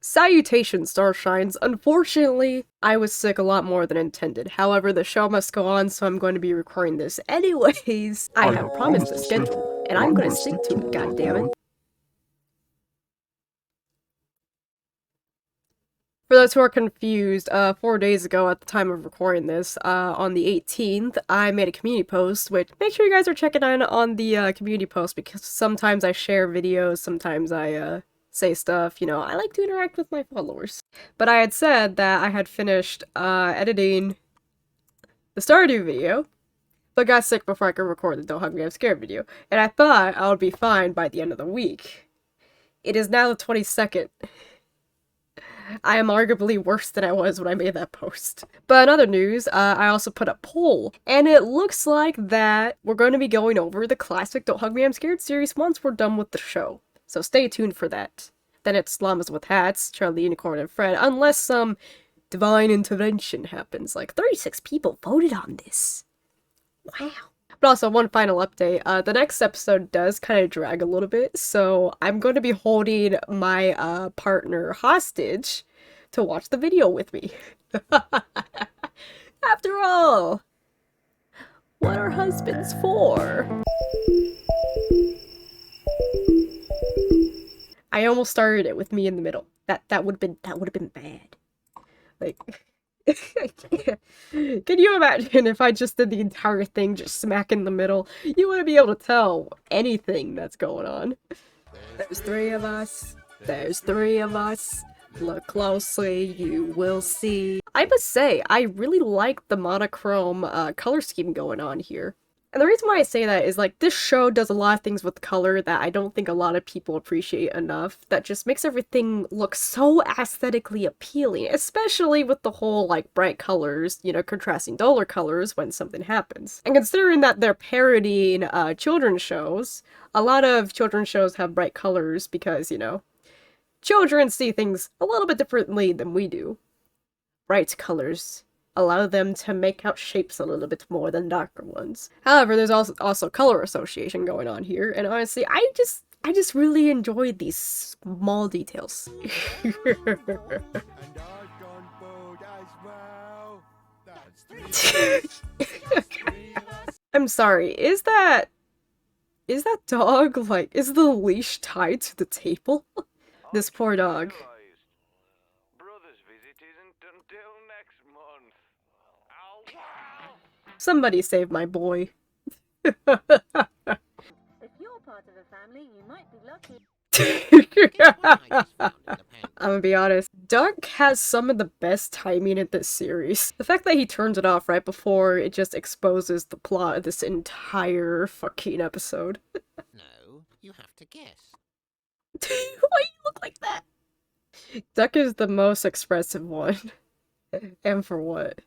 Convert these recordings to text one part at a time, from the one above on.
Salutations, Starshines. Unfortunately, I was sick a lot more than intended. However, the show must go on, so I'm going to be recording this anyways. I have promised a schedule, and I'm gonna stick to it, goddammit. For those who are confused, 4 days ago at the time of recording this, on the 18th, I made a community post, which make sure you guys are checking in on the community post, because sometimes I share videos, sometimes I say stuff, you know, I like to interact with my followers. But I had said that I had finished editing the Stardew video, but got sick before I could record the Don't Hug Me I'm Scared video, and I thought I would be fine by the end of the week. It is now the 22nd. I am arguably worse than I was when I made that post. But in other news, I also put a poll, and it looks like that we're going to be going over the classic Don't Hug Me I'm Scared series once we're done with the show. So stay tuned for that. Then it's Llamas with Hats, Charlie Unicorn, and Fred, unless some divine intervention happens. Like, 36 people voted on this. Wow. But also, one final update, the next episode does kind of drag a little bit, so I'm going to be holding my partner hostage to watch the video with me. After all, what are husbands for? I almost started it with me in the middle. That would have been bad. Like, can you imagine if I just did the entire thing just smack in the middle? You wouldn't be able to tell anything that's going on. There's three of us. There's three of us. Look closely, you will see. I must say, I really like the monochrome color scheme going on here. And the reason why I say that is, like, this show does a lot of things with color that I don't think a lot of people appreciate enough, that just makes everything look so aesthetically appealing, especially with the whole, like, bright colors, you know, contrasting duller colors when something happens. And considering that they're parodying children's shows, a lot of children's shows have bright colors because, you know, children see things a little bit differently than we do. Bright colors allow them to make out shapes a little bit more than darker ones. However, there's also color association going on here, and honestly, I just really enjoyed these small details. I'm sorry, is that dog, like, is the leash tied to the table? This poor dog. Somebody save my boy. If you're part of the family, you might be lucky. I'm gonna be honest, Duck has some of the best timing in this series. The fact that he turns it off right before it just exposes the plot of this entire fucking episode. No, you have to guess. Why do you look like that? Duck is the most expressive one. And for what?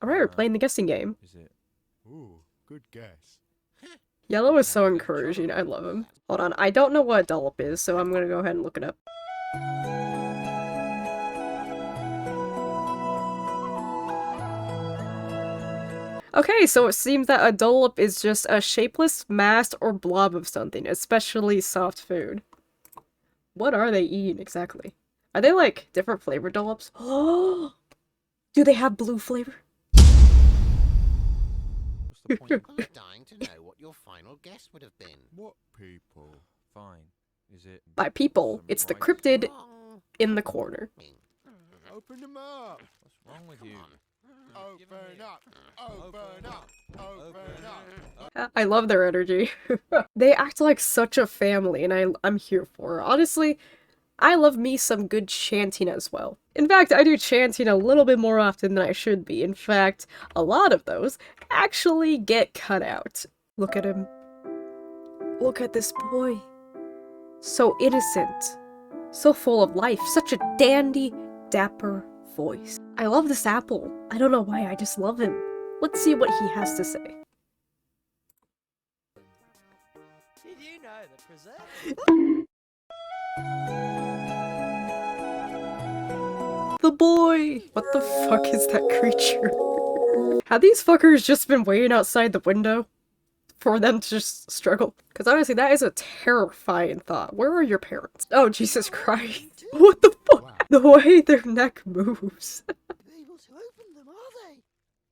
Alright, we're playing the guessing game. Is it? Ooh, good guess. Yellow is so encouraging, I love him. Hold on, I don't know what a dollop is, so I'm gonna go ahead and look it up. Okay, so it seems that a dollop is just a shapeless mass or blob of something, especially soft food. What are they eating exactly? Are they like different flavored dollops? Oh, do they have blue flavor? What's the point? I'm dying to know what your final guess would have been. What people? Fine. Is it? By people, it's the cryptid Wrong. in the corner. Open them up. What's wrong with you? Open up. Open up. Open up. I love their energy. They act like such a family, and I'm here for it. Honestly, I love me some good chanting as well. In fact, I do chanting a little bit more often than I should be. In fact, a lot of those actually get cut out. Look at him. Look at this boy. So innocent. So full of life. Such a dandy, dapper voice. I love this apple. I don't know why, I just love him. Let's see what he has to say. Did you know that preserve? The boy! What the fuck is that creature? Have these fuckers just been waiting outside the window for them to just struggle? Because honestly, that is a terrifying thought. Where are your parents? Oh, Jesus Christ. What the fuck? Wow. The way their neck moves. Able to open them, are they?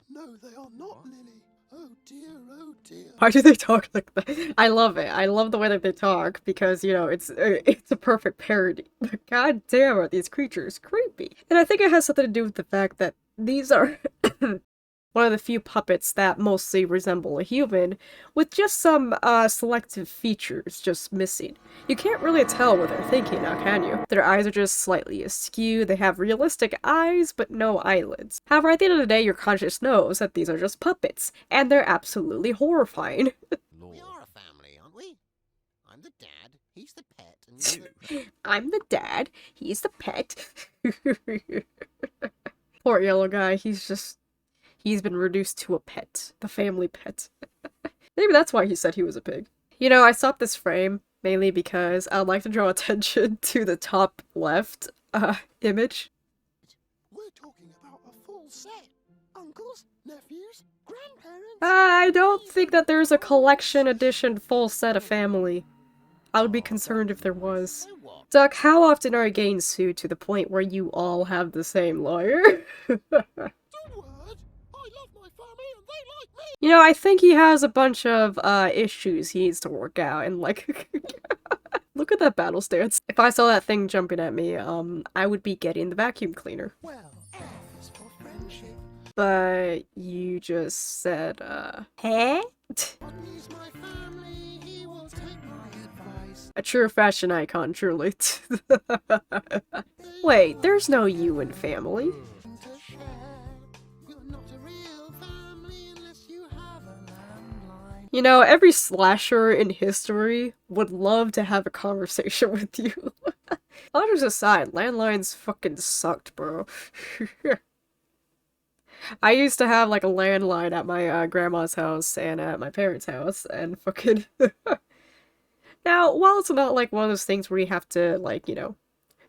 No, they are not, Lily. Oh dear, oh dear. Why do they talk like that? I love it. I love the way that they talk because, you know, it's a perfect parody. But god damn are these creatures creepy. And I think it has something to do with the fact that these are one of the few puppets that mostly resemble a human, with just some selective features just missing. You can't really tell what they're thinking now, can you? Their eyes are just slightly askew, they have realistic eyes, but no eyelids. However, at the end of the day, your conscience knows that these are just puppets, and they're absolutely horrifying. We are a family, aren't we? I'm the dad, he's the pet, and you're the... I'm the dad, he's the pet. Poor yellow guy, he's been reduced to a pet. The family pet. Maybe that's why he said he was a pig. You know, I stopped this frame mainly because I'd like to draw attention to the top left image. We're talking about a full set. Uncles, nephews, grandparents. I don't think that there's a collection edition full set of family. I would be concerned if there was. So what? Duck, how often are you getting sued to the point where you all have the same lawyer? You know, I think he has a bunch of issues he needs to work out, and like, look at that battle stance. If I saw that thing jumping at me, I would be getting the vacuum cleaner. Well, F is for friendship. But you just said, huh? Rodney's my family, he will take my advice. A true fashion icon, truly. Wait, there's no you in family. To share. You're not a real family unless you have a landline. You know, every slasher in history would love to have a conversation with you. Others aside, landlines fucking sucked, bro. I used to have like a landline at my grandma's house and at my parents' house, and fucking... Now, while it's not like one of those things where you have to, like, you know,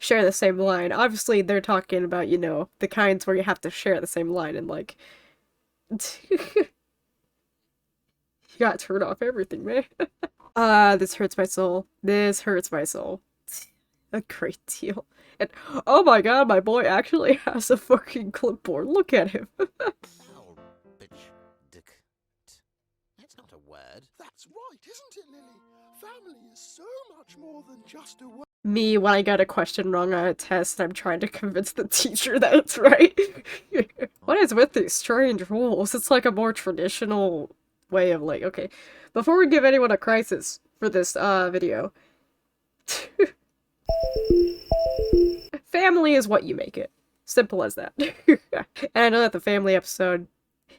share the same line, obviously they're talking about, you know, the kinds where you have to share the same line and, like... you gotta turn off everything, man. This hurts my soul. This hurts my soul. A great deal. And, oh my god, my boy actually has a fucking clipboard. Look at him. Foul bitch dick. That's not a word. That's right, isn't it, Lily? Family is so much more than just a word. Me, when I got a question wrong on a test, I'm trying to convince the teacher that it's right. What is with these strange rules? It's like a more traditional way of like, okay, before we give anyone a crisis for this video, family is what you make it. Simple as that. And I know that the family episode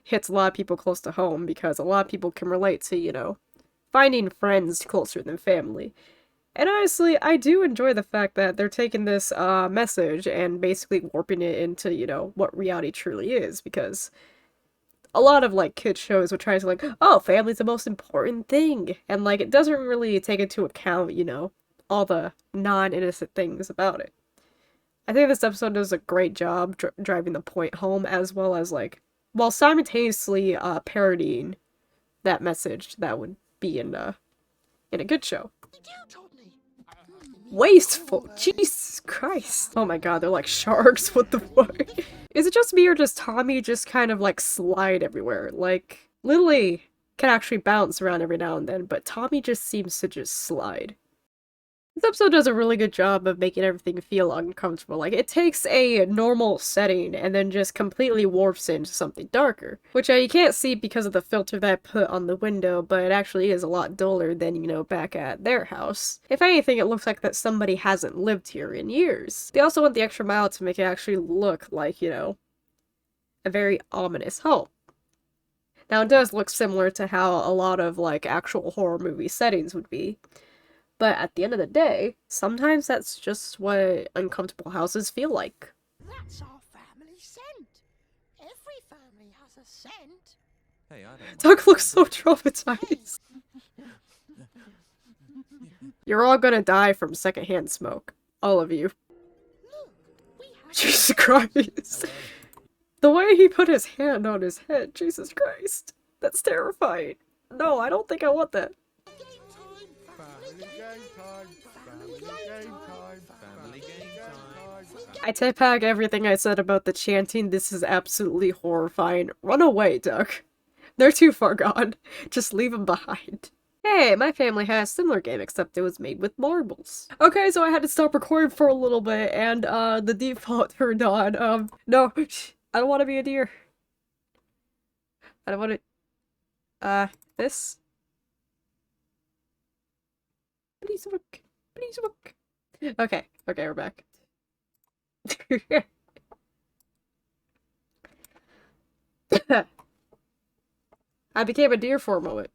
hits a lot of people close to home because a lot of people can relate to, you know, finding friends closer than family. And honestly, I do enjoy the fact that they're taking this message and basically warping it into, you know, what reality truly is, because a lot of, like, kid shows would try to, like, oh, family's the most important thing, and, like, it doesn't really take into account, you know, all the non-innocent things about it. I think this episode does a great job driving the point home, as well as, like, while simultaneously parodying that message that would be in a good show. Wasteful! Jesus Christ! Oh my god, they're like sharks, what the fuck? Is it just me or does Tommy just kind of like slide everywhere? Like, Lily can actually bounce around every now and then, but Tommy just seems to just slide. This episode does a really good job of making everything feel uncomfortable. Like, it takes a normal setting and then just completely warps into something darker. Which you can't see because of the filter that I put on the window, but it actually is a lot duller than, you know, back at their house. If anything, it looks like that somebody hasn't lived here in years. They also went the extra mile to make it actually look like, you know, a very ominous home. Now, it does look similar to how a lot of, like, actual horror movie settings would be. But at the end of the day, sometimes that's just what uncomfortable houses feel like. That's our family scent. Every family has a scent. Hey, I don't Doug looks so traumatized. You're all gonna die from secondhand smoke. All of you. Look, we have Jesus Christ. The way he put his hand on his head, Jesus Christ. That's terrifying. No, I don't think I want that. Family game time. Family game time. Family game time. I take back everything I said about the chanting. This is absolutely horrifying. Run away, Duck. They're too far gone. Just leave them behind. Hey, my family has a similar game, except it was made with marbles. Okay, so I had to stop recording for a little bit, and the default turned on. No, I don't want to be a deer. I don't want to. This. Please look. Please look. Okay, we're back. I became a deer for a moment.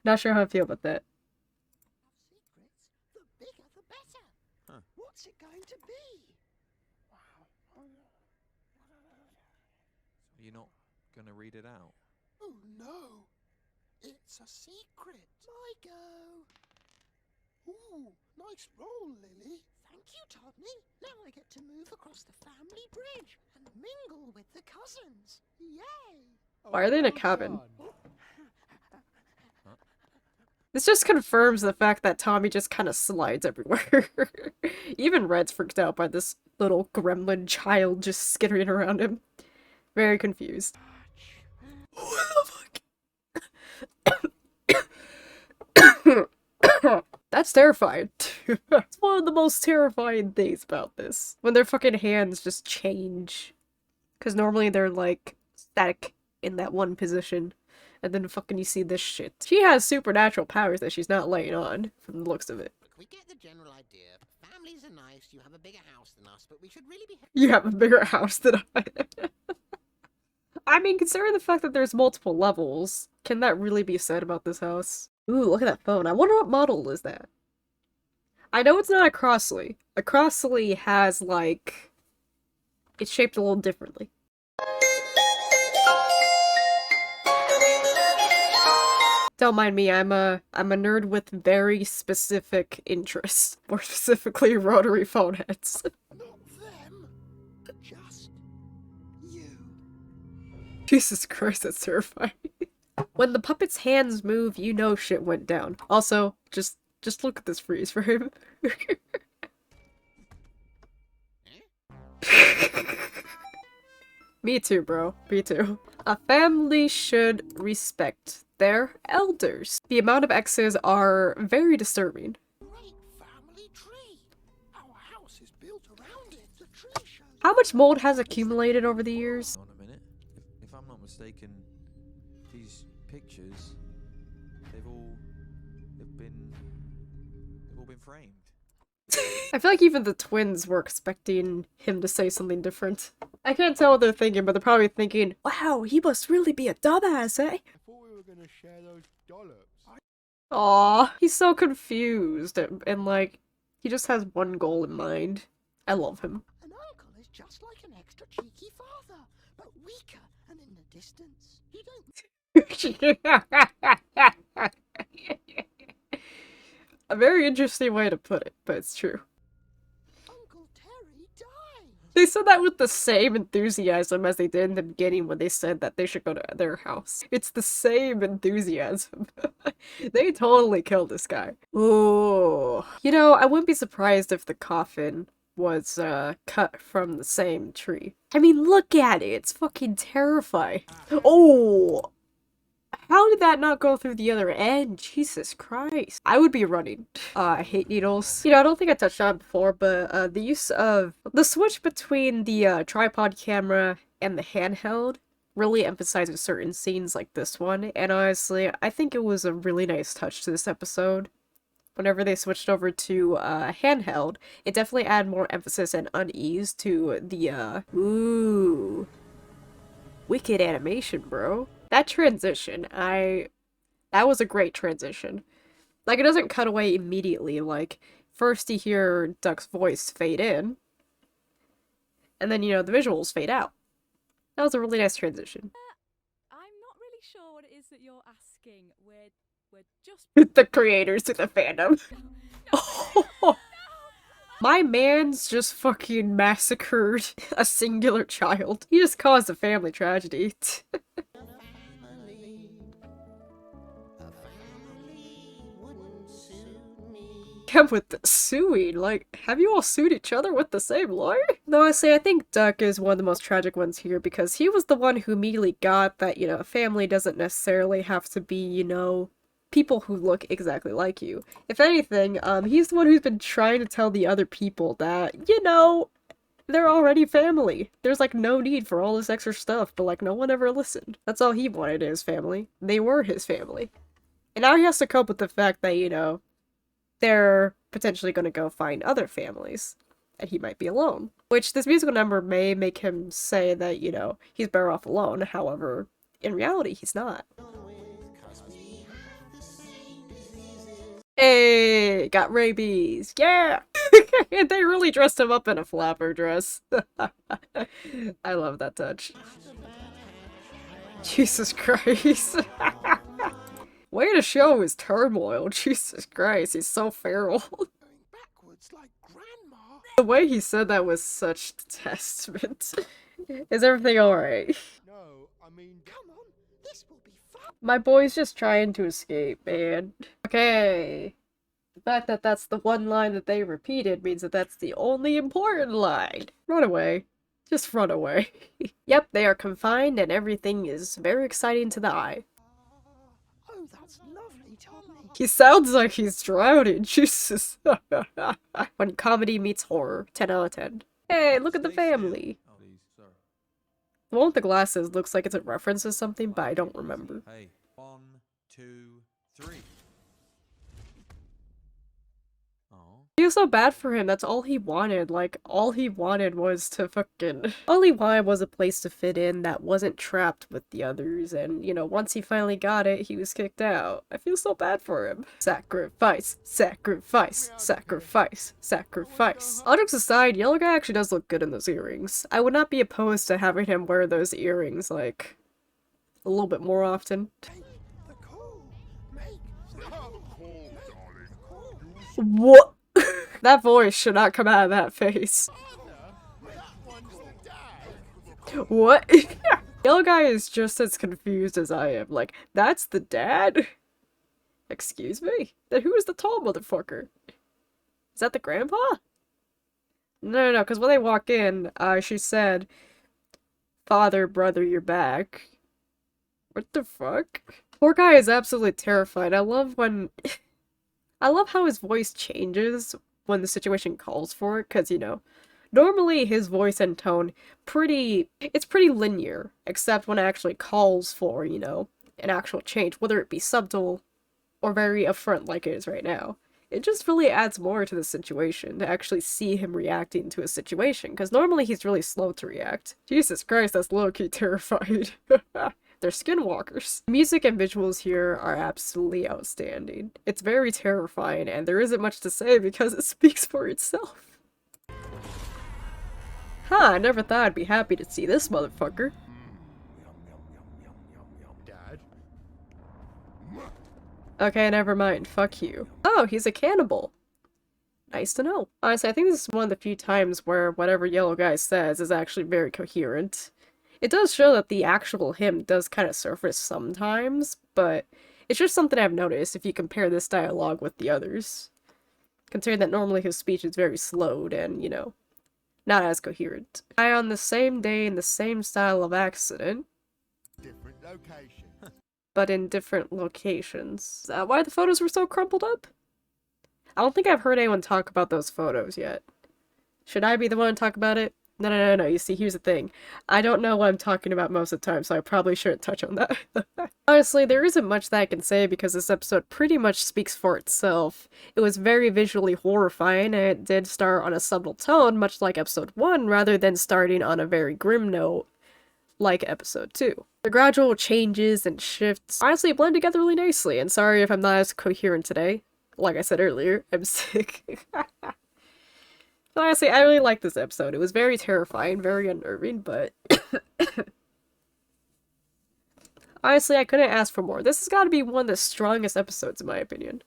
Not sure how I feel about that. Secrets, the bigger the better. Huh. What's it going to be? You're not gonna read it out? Oh no! It's a secret. My go. Ooh, nice roll, Lily. Thank you, Todney. Now I get to move across the family bridge and mingle with the cousins. Yay! Why are they in a cabin? This just confirms the fact that Tommy just kind of slides everywhere. Even Red's freaked out by this little gremlin child just skittering around him. Very confused. What the fuck? That's terrifying. It's one of the most terrifying things about this. When their fucking hands just change. Because normally they're like static in that one position. And then fucking you see this shit. She has supernatural powers that she's not laying on, from the looks of it. Look, we get the general idea. Families are nice, you have a bigger house than us, but we should really be... You have a bigger house than I. I mean, considering the fact that there's multiple levels, can that really be said about this house? Ooh, look at that phone. I wonder what model is that? I know it's not a Crossley. A Crossley has, like... It's shaped a little differently. Don't mind me, I'm a nerd with very specific interests. More specifically, rotary phone heads. Not them. Just you. Jesus Christ, that's terrifying. When the puppet's hands move, you know shit went down. Also, just look at this freeze for him. Me too, bro. Me too. A family should respect their elders. The amount of X's are very disturbing. Great family tree. Our house is built around it. The tree shows. How much mold has accumulated over the years? Hold on a minute. If I'm not mistaken, these pictures, they've all been framed. I feel like even the twins were expecting him to say something different. I can't tell what they're thinking, but they're probably thinking, wow, he must really be a dumbass, eh? I thought we were gonna share those dollops. Aw, he's so confused, and like, he just has one goal in mind. I love him. An uncle is just like an extra cheeky father, but weaker and in the distance. You don't. A very interesting way to put it, but it's true. Uncle Terry died. They said that with the same enthusiasm as they did in the beginning when they said that they should go to their house. It's the same enthusiasm. They totally killed this guy. Ooh. You know, I wouldn't be surprised if the coffin was cut from the same tree. I mean, look at it. It's fucking terrifying. Oh! How did that not go through the other end? Jesus Christ. I would be running. I hate needles. You know, I don't think I touched on it before, but the use of the switch between the tripod camera and the handheld really emphasizes certain scenes like this one. And honestly, I think it was a really nice touch to this episode. Whenever they switched over to handheld, it definitely added more emphasis and unease to the ooh. Wicked animation, bro. That transition, that was a great transition. Like, it doesn't cut away immediately, like, first you hear Duck's voice fade in, and then, you know, the visuals fade out. That was a really nice transition. I'm not really sure what it is that you're asking. We're just The creators to the fandom. Oh. My man's just fucking massacred a singular child. He just caused a family tragedy. Again with the suing, like, have you all sued each other with the same lawyer? Though honestly, I think Duck is one of the most tragic ones here because he was the one who immediately got that, you know, a family doesn't necessarily have to be, you know, people who look exactly like you. If anything, he's the one who's been trying to tell the other people that, you know, they're already family. There's like no need for all this extra stuff, but like no one ever listened. That's all he wanted in his family. They were his family. And now he has to cope with the fact that, you know, they're potentially going to go find other families. And he might be alone. Which this musical number may make him say that, you know, he's better off alone. However, in reality, he's not. Hey, got rabies. Yeah! They really dressed him up in a flapper dress. I love that touch. Jesus Christ. Way to show his turmoil. Jesus Christ, he's so feral. Going backwards like grandma. The way he said that was such testament. Is everything alright? No, I mean, Come on, this will be fun. My boy's just trying to escape, man. Okay. The fact that that's the one line that they repeated means that that's the only important line. Run away. Just run away. Yep, they are confined and everything is very exciting to the eye. Oh, that's lovely, Tommy. He sounds like he's drowning. Jesus. When comedy meets horror. 10 out of 10. Hey, look at the family. Oh, please, sir. The one with the glasses looks like it's a reference to something, but I don't remember. Hey, 1, 2, 3. Oh. I feel so bad for him. That's all he wanted. Like, all he wanted was to fucking... All he wanted was a place to fit in that wasn't trapped with the others. And, you know, once he finally got it, he was kicked out. I feel so bad for him. Sacrifice. Sacrifice. Sacrifice. Sacrifice. All jokes aside, Yellow Guy actually does look good in those earrings. I would not be opposed to having him wear those earrings, like, a little bit more often. Take the call. Make the call. What? That voice should not come out of that face. What? Yellow Guy is just as confused as I am. Like, that's the dad? Excuse me? Then who is the tall motherfucker? Is that the grandpa? No, because when they walk in, she said, "Father, brother, you're back." What the fuck? Poor guy is absolutely terrified. I love how his voice changes when the situation calls for it, because, you know, normally his voice and tone it's pretty linear, except when it actually calls for, you know, an actual change, whether it be subtle or very upfront like it is right now. It just really adds more to the situation to actually see him reacting to a situation, because normally he's really slow to react. Jesus Christ, that's low-key terrified. They're skinwalkers. Music and visuals here are absolutely outstanding. It's very terrifying, and there isn't much to say because it speaks for itself. Huh, I never thought I'd be happy to see this motherfucker. Dad. Okay, never mind. Fuck you. Oh, he's a cannibal. Nice to know. Honestly, I think this is one of the few times where whatever Yellow Guy says is actually very coherent. It does show that the actual him does kind of surface sometimes, but it's just something I've noticed if you compare this dialogue with the others. Considering that normally his speech is very slowed and, you know, not as coherent. I on the same day in the same style of accident, Different location. but in different locations. Is that why the photos were so crumpled up? I don't think I've heard anyone talk about those photos yet. Should I be the one to talk about it? No. You see, here's the thing. I don't know what I'm talking about most of the time, so I probably shouldn't touch on that. Honestly, there isn't much that I can say because this episode pretty much speaks for itself. It was very visually horrifying, and it did start on a subtle tone, much like episode 1, rather than starting on a very grim note, like episode 2. The gradual changes and shifts honestly blend together really nicely, and sorry if I'm not as coherent today. Like I said earlier, I'm sick. But honestly, I really liked this episode. It was very terrifying, very unnerving, but honestly, I couldn't ask for more. This has got to be one of the strongest episodes in my opinion.